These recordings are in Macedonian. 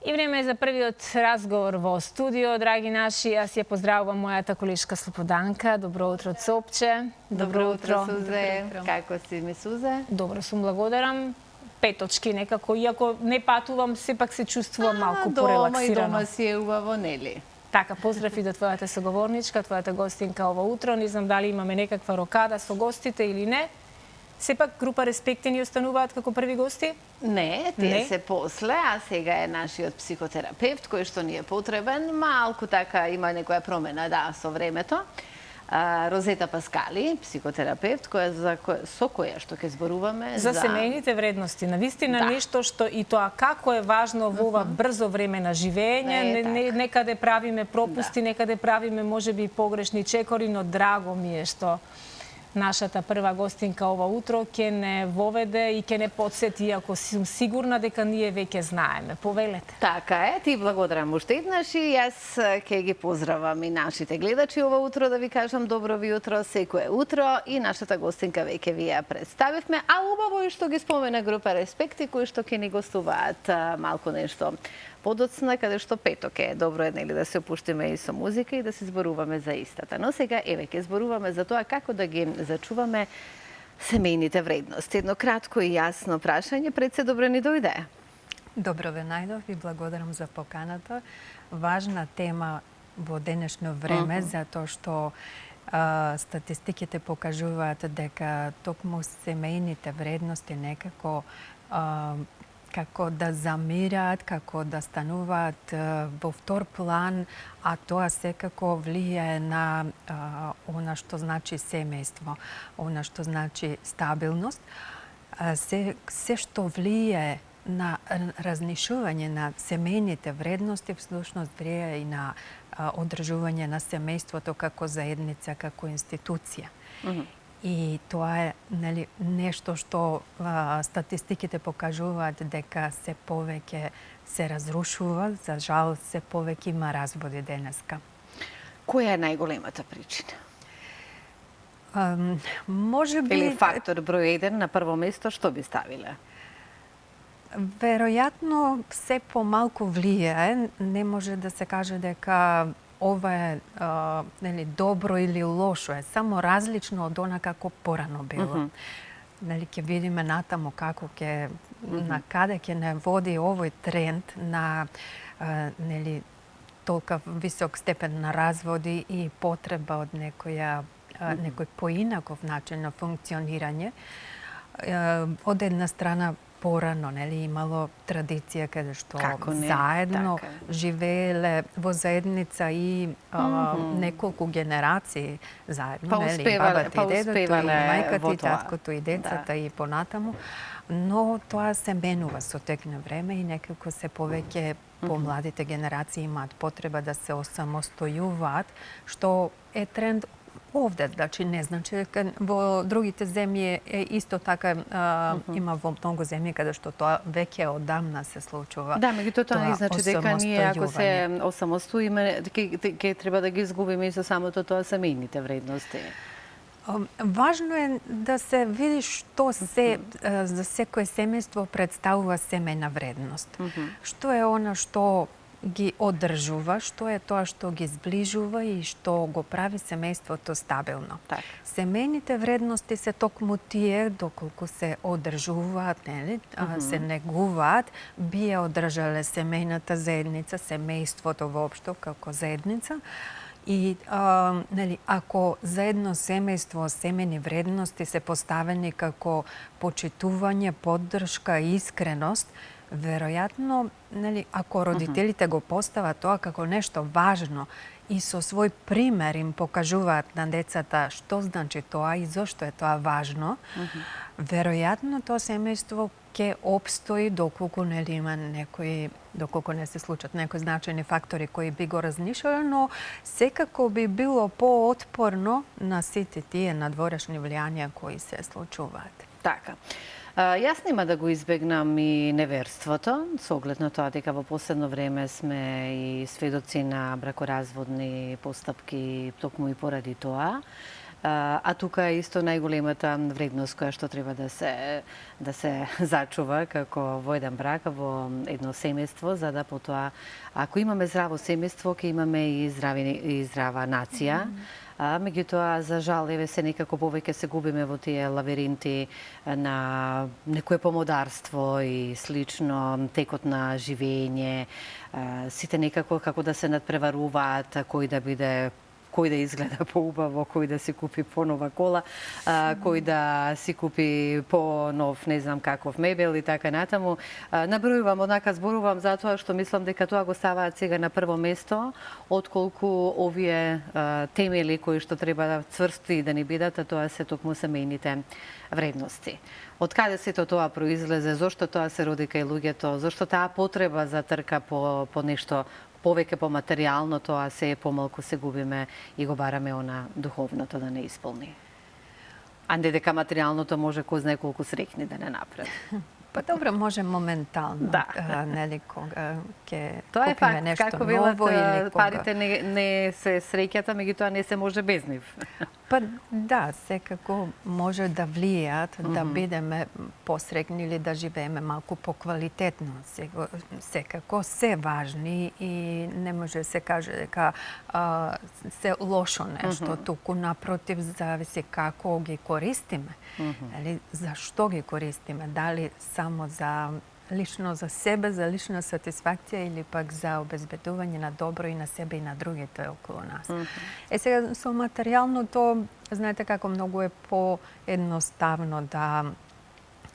И време е за првиот разговор во студио, драги наши. Јас ја поздравувам мојата колешка Слободанка. Добро утро, Цопче. Добро утро, Сузе. Како си ми, Сузе? Добро сум, благодарам. Петочки некако, иако не патувам, сепак се чувствувам малку порелаксирано. Дома си е убаво, нели? Така, поздрав и до твојата соговорничка, твојата гостинка ова утро. Не знам дали имаме некаква рокада со гостите или не. Сепак, група Респекти ни остануваат како први гости? Не, тие се после, а сега е нашиот психотерапевт, кој што ни е потребен. Малку така има некоја промена, да, со времето. Розета Паскали, психотерапевт, со која што ќе зборуваме за семејните вредности. Навистина нешто што и тоа како е важно во ова брзо време на живење. Некаде правиме пропусти, некаде правиме можеби погрешни чекори, но драго ми е што нашата прва гостинка ова утро ќе не воведе и ќе не подсети, иако сум сигурна дека ние веќе знаеме. Повелете. Така е, ти благодарам уште еднаш и јас ќе ги поздравам и нашите гледачи ова утро, да ви кажам добро ви утро, секое утро, и нашата гостинка веќе ви ја представивме, а убаво и што ги спомена група Респекти, кои што ќе ни гостуваат малку нешто подоцна, каде што петок е. Добро е, нели, да се опуштиме и со музика и да се зборуваме за истата. Но сега, еве, ќе зборуваме за тоа како да ги зачуваме семејните вредности. Едно кратко и јасно прашање, пред се добро ни дојде. Добро ве најдов и благодарам за поканата. Важна тема во денешно време, затоа што статистиките покажуваат дека токму семејните вредности некако како да замираат, како да стануваат во втор план, а тоа секако влијае на она што значи семејство, она што значи стабилност. Се што влијае на разнишување на семејните вредности, всушност влијае и на одржување на семејството како заедница, како институција. И тоа е, нели, нешто што статистиките покажуваат дека се повеќе се разрушува, за жал се повеќе има разводи денеска. Која е најголемата причина? Можеби... Или фактор број 1 на прво место, што би ставиле? Веројатно се помалку влијае, не може да се каже дека ова е нели, добро или лошо, е само различно од она како порано било. Нели, ќе видиме натаму како ќе, на каде ќе не води овој тренд на нели, толка висок степен на разводи и потреба од некој поинаков начин на функционирање. Од една страна порано, нели, имало традиција каде што заедно живееле во заедница и неколку генерации заедно, нели, бабата и дедото, и мајката и таткото и децата и понатаму, но тоа се менува со тек на време и некако се повеќе помладите генерации имаат потреба да се осамостојуваат, што е тренд овде, значи не значи дека во другите земји е исто така, има во многу земји каде што тоа веќе одамна се случува. Да, меѓутоа тоа не значи дека ние ако се осамостоиме ќе треба да ги изгубиме и со самото тоа семејните вредности. Важно е да се види што се за секое семејство представува семејна вредност. Што е она што ги одржува, што е тоа што ги зближува и што го прави семејството стабилно. Семејните вредности се токму тие доколку се одржуваат, нели, се негуваат, би ја одржале семејната заедница, семејството воопшто како заедница. И нели, ако заедно семејство, семејни вредности се поставени како почитување, поддршка и искреност, веројатно, нели, ако родителите го постават тоа како нешто важно и со свој пример им покажуваат на децата што значи тоа и зошто е тоа важно, веројатно тоа семејство ќе опстои доколку нели има доколку не се случат некои значајни фактори кои би го разнишале, но секако би било поотпорно на сите тие надворешни влијанија кои се случуваат. Така. Јас нема да го избегнам и неверството, со оглед на тоа дека во последно време сме и сведоци на бракоразводни постапки токму и поради тоа. А тука е исто најголемата вредност која што треба да се зачува како во еден брак, во едно семејство, за да потоа, ако имаме здраво семејство, ќе имаме и здрава нација. Меѓутоа, за жал, еве се некако повеќе се губиме во тие лавиринти на некое помодарство и слично, текот на живење, сите некако како да се надпреваруваат, кој да изгледа поубаво, кој да си купи понова кола, кој да си купи понов, не знам каков мебел и така натаму. Набројувам, однака зборувам затоа што мислам дека тоа го ставаат сега на прво место, отколку овие темели кои што треба цврсти да ни бидат, а тоа се токму семејните вредности. Од каде сето тоа произлезе, зошто тоа се роди кај луѓето, зошто таа потреба за трка по нешто повеќе по материјално, тоа се помалку се губиме и го бараме она духовното да не исполни. А не дека материјалното може кој знае колку среќни да не направи. Па добро, може моментално, нели, кога ќе тоа купиме нешто ново или кога... Парите не се среќата, меѓутоа не се може без нив. Па да, секако може да влијаат, да бидеме посрекни или да живееме малку поквалитетно. Секако се важни и не може се каже дека се лошо нешто. Туку напротив, зависи како ги користиме. Зашто ги користиме? Дали само за лично за себе, за лична сатисфакција или пак за обезбедување на добро и на себе и на другите околу нас. Сега со материјалното, знаете како многу е поедноставно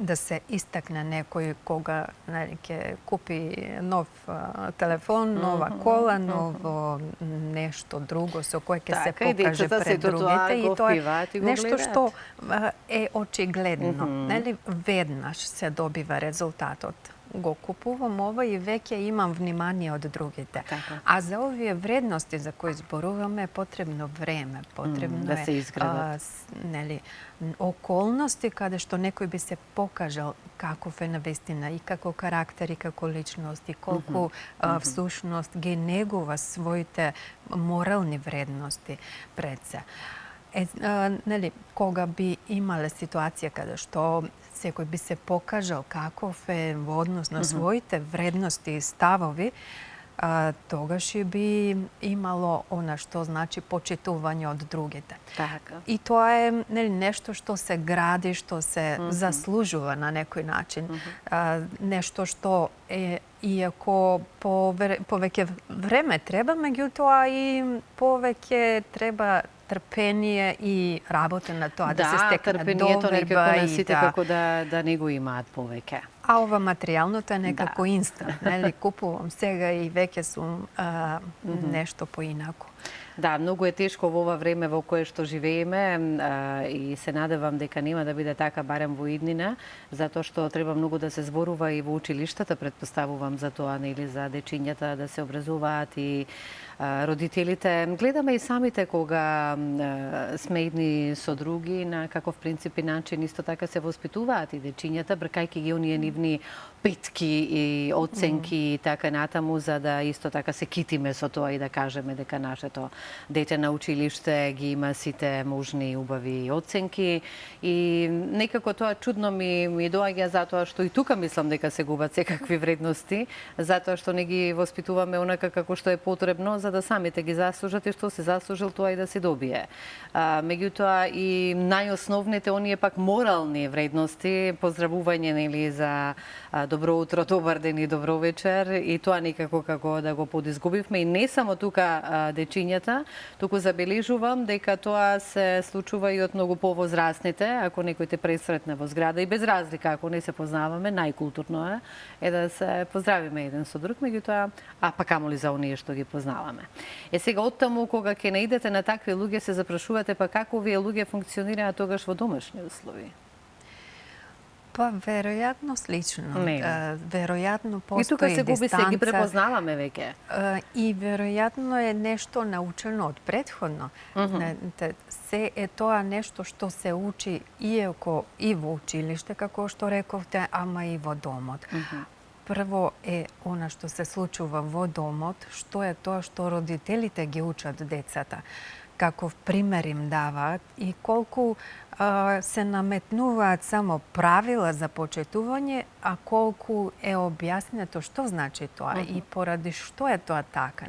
да се истакне некој кога ќе купи нов телефон, нова кола, ново нешто друго со кое ќе се покаже пред другите, и тоа е нешто што е очигледно. Нели, веднаш се добива резултатот. Го купувам ова и веќе имам внимание од другите. А за овие вредности за кои зборуваме е потребно време, потребно да се изградат. Околности каде што некој би се покажал каков е навистина и како карактер и како личност и колку всушност ги негува своите морални вредности пред се. Кога би имале ситуација каде што секој би се покажал каков е во однос на своите вредности и ставови, тогаш би имало она што значи почитување од другите. И тоа е нешто што се гради, што се заслужува на некој начин. Нешто што е, иако повеќе време треба, меѓутоа и повеќе треба трпение и работа на тоа, да се стекне доверба и сите како да не го имаат повеќе. А ова материјалното е некако инстант, нели, купувам сега и веќе сум нешто поинаку. Да, многу е тешко во ова време во кое што живееме и се надевам дека нема да биде така барем во иднина, затоа што треба многу да се зборува и во училиштата, предпоставувам за тоа, нели, за дечињата да се образуваат и родителите. Гледаме и самите кога сме едни со други, на каков принцип и начин исто така се воспитуваат и дечињата, бркајќи ги оние нивни петки и оценки и така натаму, за да исто така се китиме со тоа и да кажеме дека нашето дете на училиште ги има сите можни убави оценки. И некако тоа чудно ми доаѓа затоа што и тука мислам дека се губат секакви вредности, затоа што не ги воспитуваме онака како што е потребно, за да самите ги заслужат и што се заслужил тоа и да се добие. Меѓутоа и најосновните оние пак морални вредности, поздравување, нели, за добро утро, добар ден и добро вечер, и тоа некако како да го подизгубивме. И не само тука дечињата, туку забележувам дека тоа се случува и од многу повозрастните, ако некој те пресретне во зграда, и без разлика, ако не се познаваме, најкултурно е да се поздравиме еден со друг, меѓутоа, а па камоли за оние што ги познаваме. Сега оттаму кога ќе наидете на такви луѓе, се запрашувате па како овие луѓе функционираат тогаш во домашни услови? Па, веројатно слично. Веројатно постои дистанца. И тука се губи, се ги препознаваме веќе. И веројатно е нешто научено од претходно. Се е тоа нешто што се учи иако и во училиште, како што рековте, ама и во домот. Прво е она што се случува во домот, што е тоа што родителите ги учат децата. каков пример им даваат и колку се наметнуваат само правила за почитување, а колку е објаснето што значи тоа и поради што е тоа така.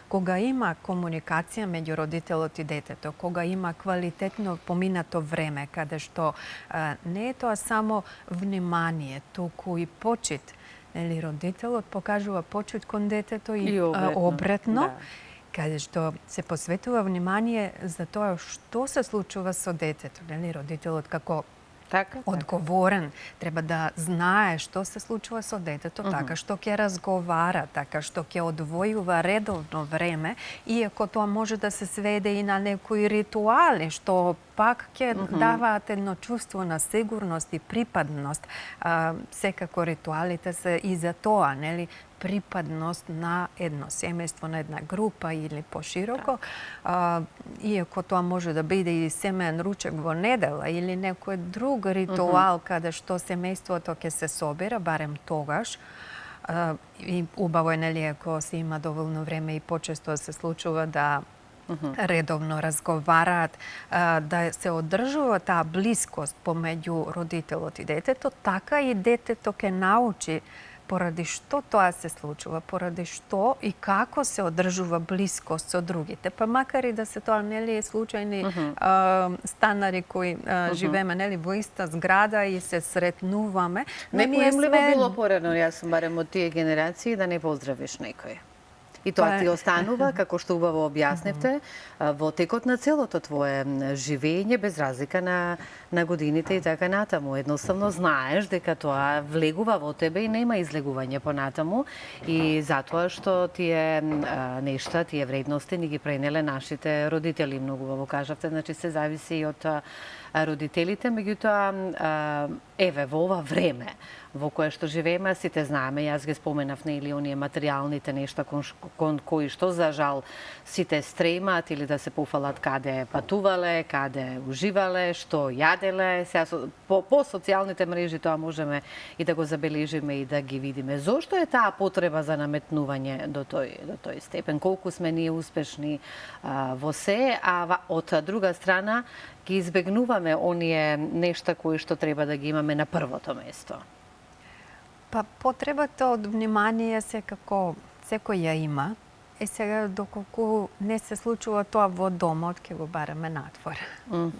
Кога има комуникација меѓу родителот и детето, кога има квалитетно поминато време, каде што не е тоа само внимание, туку и почит. Родителот покажува почит кон детето и обретно. Каде што се посветува внимание за тоа што се случува со детето. Родителот како одговорен треба да знае што се случува со детето, така што ќе разговара, така што ќе одвојува редовно време, иако тоа може да се сведе и на некои ритуали, што пак ќе даваат едно чувство на сигурност и припадност. Секако ритуалите се и за тоа, нели? Припадност на едно семејство, на една група или пошироко. Иако тоа може да биде и семеен ручек во недела или некој друг ритуал каде што семејството ќе се собира, барем тогаш. И убаво е, нели, ако се има доволно време и почесто се случува да редовно разговараат, да се одржува таа блискост помеѓу родителот и детето, така и детето ќе научи поради што тоа се случува, поради што и како се одржува блискост со другите. Па макар и да се тоа, нели, случајни станари кои живееме, нели, во иста зграда и се сретнуваме. Непоемливо било порано, јас сум барем од тие генерации, да не поздравиш некој. И тоа ти останува, како што убаво објаснивте, во текот на целото твое живење, без разлика на годините и така натаму. Едноставно знаеш дека тоа влегува во тебе и нема излегување понатаму. И затоа што тие нешта, тие вредности ни ги пренеле нашите родители. Многу убаво кажавте, значи се зависи и од родителите, меѓутоа, еве, во ова време во кое што живееме, сите знаеме, јас ги споменав, нели, оние материјалните нешта кон кои што, за жал, сите стремат или да се пофалат каде патувале, каде уживале, што јаделе. По социјалните мрежи тоа можеме и да го забележиме и да ги видиме. Зошто е таа потреба за наметнување до тој степен? Колку сме ние успешни во се, а од друга страна ги избегнуваме оние нешта кои што треба да ги имаме на првото место? Па потребата од внимание секако секој ја има. И сега, доколку не се случува тоа во домот, ќе го бараме надвор.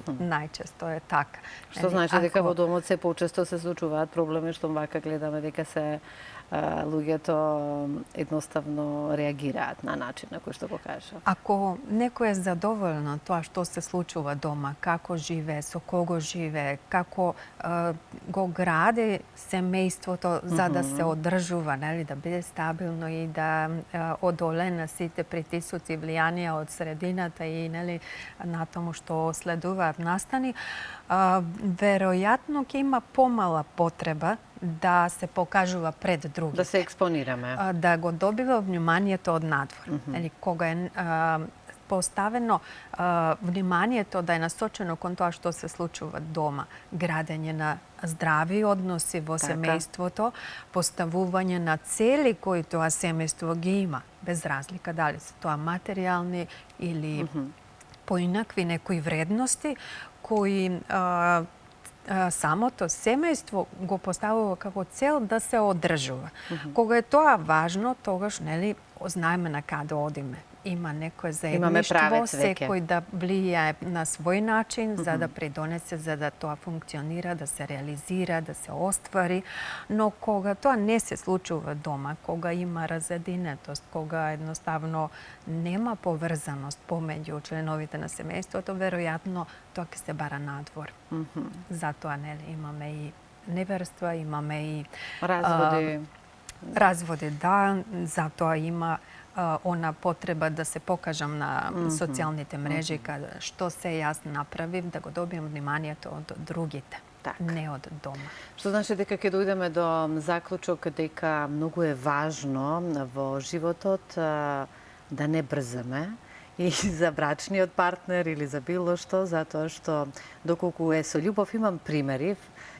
Најчесто е така. Што значи дека во домот се почесто се случуваат проблеми, што вака гледаме дека се луѓето едноставно реагираат на начин на кој што го кажа. Ако некој е задоволен тоа што се случува дома, како живее, со кого живее, како го гради семејството за да се одржува, нели, да биде стабилно и да одоле на сите притисоци и влијанија од средината и, нели, на тому што следуваат настани, веројатно ќе има помала потреба да се покажува пред другите. Да се експонираме. Да го добива вниманието од надвор. Кога е поставено вниманието да е насочено кон тоа што се случува дома, градење на здрави односи во семејството, поставување на цели кои тоа семејство ги има, без разлика дали се тоа материјални или поинакви некои вредности кои самото семејство го поставува како цел да се одржува. Кога е тоа важно, тогаш, нели, знаеме на каде одиме. Има некое заедништво, секој да влијае на свој начин за да придонесе, за да тоа функционира, да се реализира, да се оствари. Но кога тоа не се случува дома, кога има разединетост, кога едноставно нема поврзаност помеѓу членовите на семејството, веројатно тоа ќе се бара надвор. Затоа, нели, имаме и неверства, имаме и разводи, да, затоа има она потреба да се покажам на социјалните мрежи што се јас направив, да го добијам вниманието од другите, не од дома. Што значи дека ќе дојдеме до заклучок дека многу е важно во животот да не брзаме и за брачниот партнер или за било што, затоа што доколку е со љубов, имам примери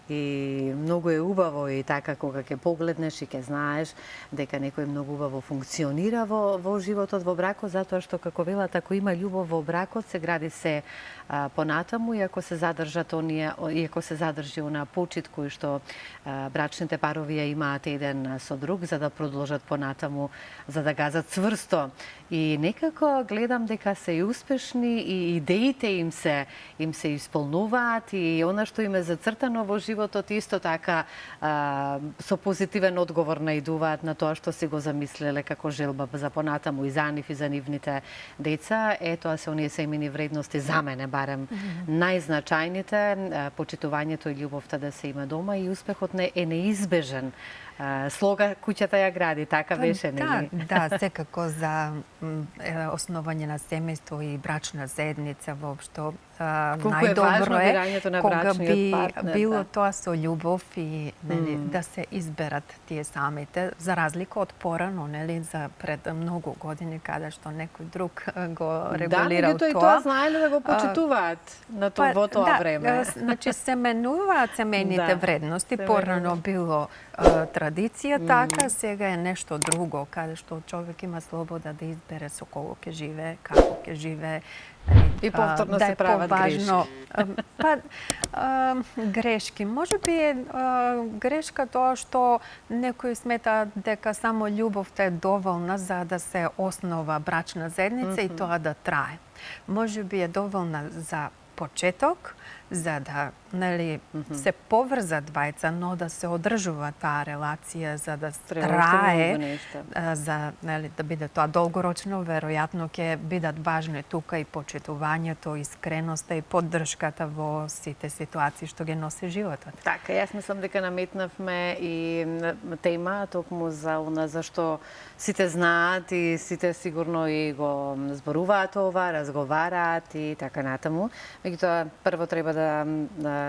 И многу е убаво и така кога ќе погледнеш и ќе знаеш дека некој многу убаво функционира во животот во бракот, затоа што како велат, ако има љубов во бракот, се гради се понатаму и ако се задржи она почит кој што брачните парови ја имаат еден со друг за да продолжат понатаму, за да газат цврсто. И некако гледам дека се и успешни и идеите им се исполнуваат и она што им е зацртано во животот исто така со позитивен одговор наидуваат на тоа што си го замислеле како желба за понатаму и за нив и за нивните деца. Тоа се оние семејни вредности за мене барем најзначајните, почитувањето и љубовта да се има дома и успехот не е неизбежен. Слога куќата ја гради, така беше, нели? Да, секако за основање на семејство и брачна заедница воопшто најдобро е кога би било тоа со љубов и да се изберат тие самите, за разлика од порано, нели, за пред многу години каде што некој друг го регулирал тоа. Да, и тоа знаеле да го почитуваат во тоа време. Значи се менуваат семејните вредности, порано било традиција така, сега е нешто друго, каде што човек има слобода да избере со кого ќе живее, како ќе живее. И повторно се прават грешки. Грешки. Може би е грешка тоа што некои сметаат дека само љубовта е доволна за да се основа брачна заедница и тоа да трае. Може би е доволна за почеток, за да се поврзат двајца, но да се одржува таа релација, за да трае, за да биде тоа долгорочно, веројатно ќе бидат важни тука и почитувањето, искреноста и поддршката во сите ситуации што ги носи животот. Така, јас мислам дека наметнавме и тема токму за она зашто сите знаат и сите сигурно и го зборуваат ова, разговараат и така натаму. Меѓутоа, прво треба да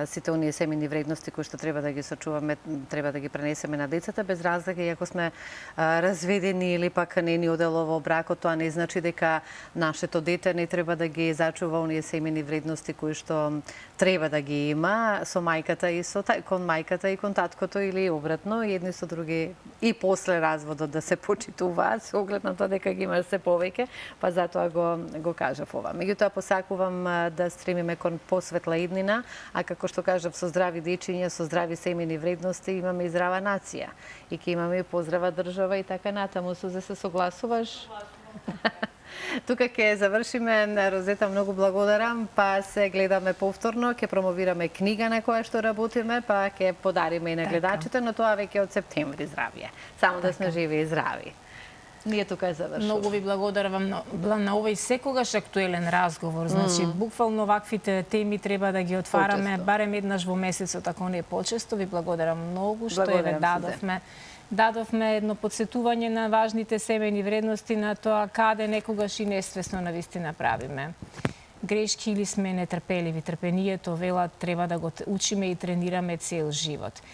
сите оние семејни вредности кои што треба да ги сочуваме, треба да ги пренесеме на децата, без разлика и ако сме разведени или пак не ни одело во бракот, тоа не значи дека нашето дете не треба да ги зачува оние семејни вредности кои што треба да ги има со мајката и кон мајката и кон таткото или обратно, едни со други и после разводот да се почитуваат, со оглед на тоа дека ги имаш се повеќе, па затоа го кажав ова. Меѓутоа посакувам да стремиме кон посветла иднина, а како што кажав, со здрави дечиња, со здрави семејни вредности имаме и здрава нација. И ќе имаме и поздрава држава и така натаму. Сузе, се согласуваш? Тука ќе завршиме. Розета, многу благодарам, па се гледаме повторно, ќе промовираме книга на која што работиме, па ќе подариме и на гледачите, но тоа веќе од септември здравје. Само да сме живи и здрави. Ние тука е завршуваме. Многу ви благодарам на овој секогаш актуелен разговор. Значи, буквално ваквите теми треба да ги отвараме барем еднаш во месецот, ако не почесто. Ви благодарам многу што еве дадовме едно подсетување на важните семејни вредности, на тоа каде некогаш и несвесно навистина правиме грешки или сме нетрпеливи. Трпението, велат, треба да го учиме и тренираме цел живот.